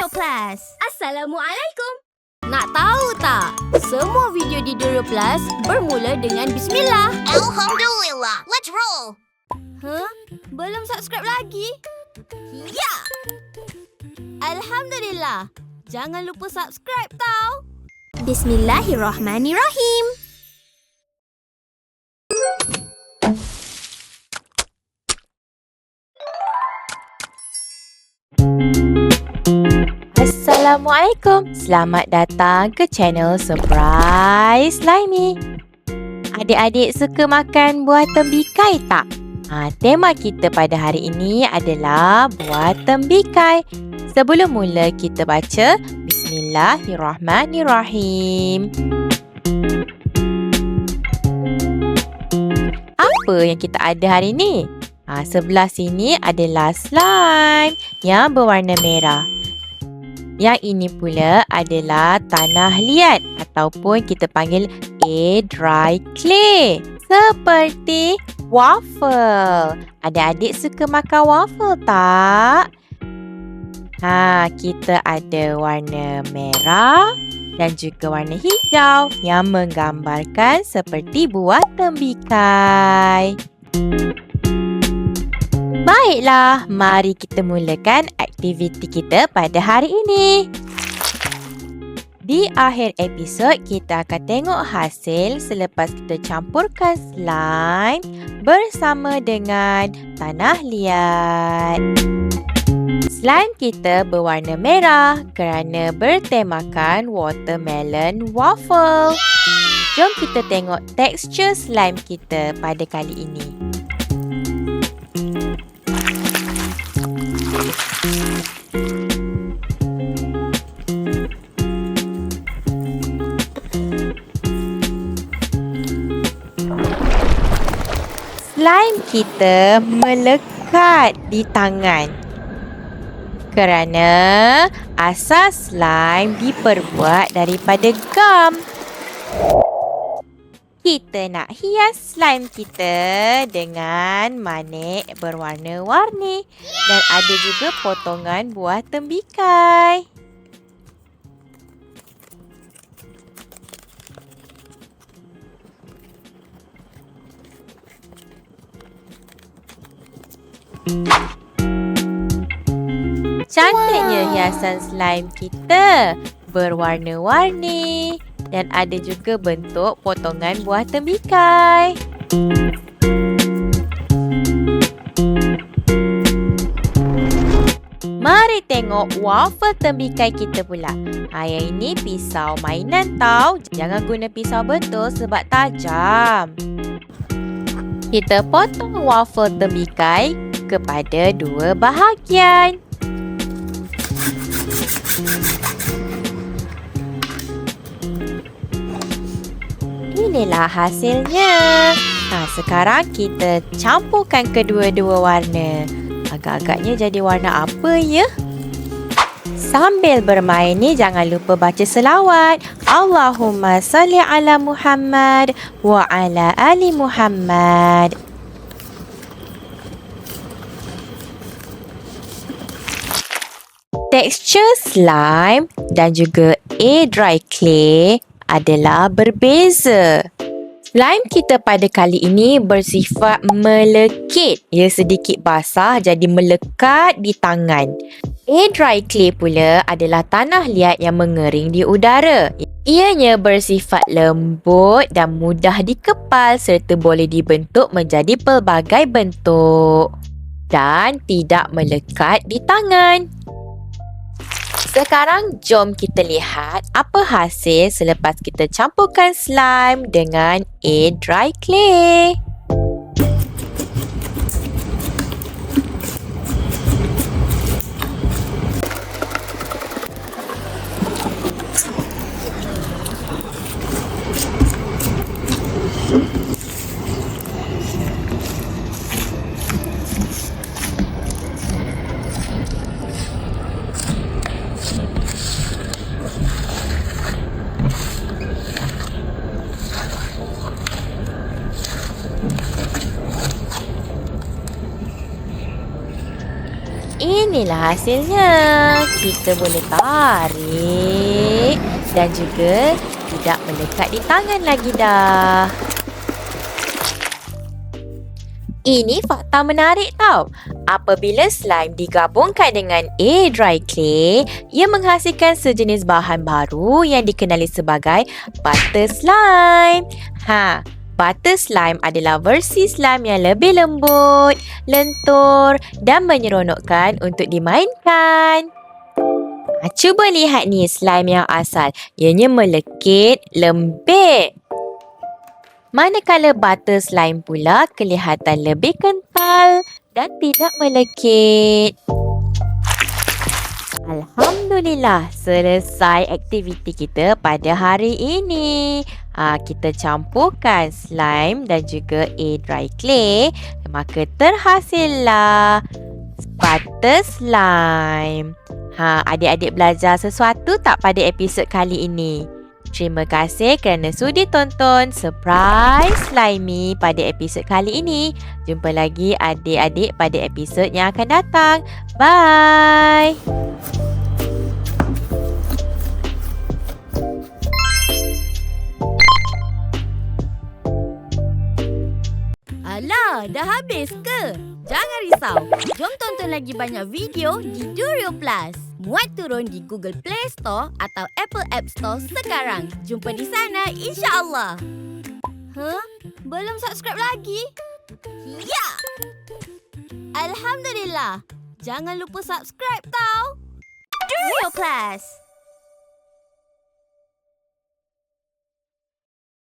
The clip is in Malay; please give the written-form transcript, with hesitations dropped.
Duro Plus. Assalamualaikum. Nak tahu tak? Semua video di Duro Plus bermula dengan bismillah. Alhamdulillah. Let's roll. Belum subscribe lagi? Ya! Alhamdulillah. Jangan lupa subscribe tau. Bismillahirrahmanirrahim. Assalamualaikum. Selamat datang ke channel Surprise Slimy. Adik-adik suka makan buah tembikai tak? Tema kita pada hari ini adalah buah tembikai. Sebelum mula kita baca Bismillahirrahmanirrahim. Apa yang kita ada hari ini? Sebelah sini adalah slime yang berwarna merah. Yang ini pula adalah tanah liat ataupun kita panggil dry clay. Seperti waffle. Adik-adik suka makan waffle tak? Kita ada warna merah dan juga warna hijau yang menggambarkan seperti buah tembikai. Baiklah, mari kita mulakan aktiviti kita pada hari ini. Di akhir episod, kita akan tengok hasil selepas kita campurkan slime bersama dengan tanah liat. Slime kita berwarna merah kerana bertemakan watermelon waffle. Jom kita tengok tekstur slime kita pada kali ini. Slime kita melekat di tangan kerana asas slime diperbuat daripada gam. Kita nak hias slime kita dengan manik berwarna-warni dan ada juga potongan buah tembikai. Cantiknya hiasan slime kita berwarna-warni dan ada juga bentuk potongan buah tembikai. Mari tengok waffle tembikai kita pula. Yang ini pisau mainan tau. Jangan guna pisau betul sebab tajam. Kita potong waffle tembikai kepada dua bahagian. Inilah hasilnya. Sekarang kita campurkan kedua-dua warna. Agak-agaknya jadi warna apa ya? Sambil bermain ni jangan lupa baca selawat. Allahumma salli ala Muhammad wa ala ali Muhammad. Tekstur slime dan juga dry clay adalah berbeza. Slime kita pada kali ini bersifat melekit. Ia sedikit basah jadi melekat di tangan. Dry clay pula adalah tanah liat yang mengering di udara. Ianya bersifat lembut dan mudah dikepal serta boleh dibentuk menjadi pelbagai bentuk dan tidak melekat di tangan. Sekarang jom kita lihat apa hasil selepas kita campurkan slime dengan dry clay. Inilah hasilnya. Kita boleh tarik dan juga tidak melekat di tangan lagi dah. Ini fakta menarik tau. Apabila slime digabungkan dengan air dry clay, ia menghasilkan sejenis bahan baru yang dikenali sebagai butter slime. Butter slime adalah versi slime yang lebih lembut, lentur dan menyeronokkan untuk dimainkan. Cuba lihat ni slime yang asal. Ianya melekit, lembik. Manakala butter slime pula kelihatan lebih kental dan tidak melekit. Alhamdulillah, selesai aktiviti kita pada hari ini. Kita campurkan slime dan juga air dry clay. Maka terhasillah butter slime. Adik-adik belajar sesuatu tak pada episod kali ini? Terima kasih kerana sudi tonton Surprise Slimy pada episod kali ini. Jumpa lagi adik-adik pada episod yang akan datang. Bye! Alah, dah habis ke? Jangan risau. Jom tonton lagi banyak video di Durio Plus. Muat turun di Google Play Store atau Apple App Store sekarang. Jumpa di sana, insya-Allah. Belum subscribe lagi? Ya! Alhamdulillah. Jangan lupa subscribe tau. Durio Plus.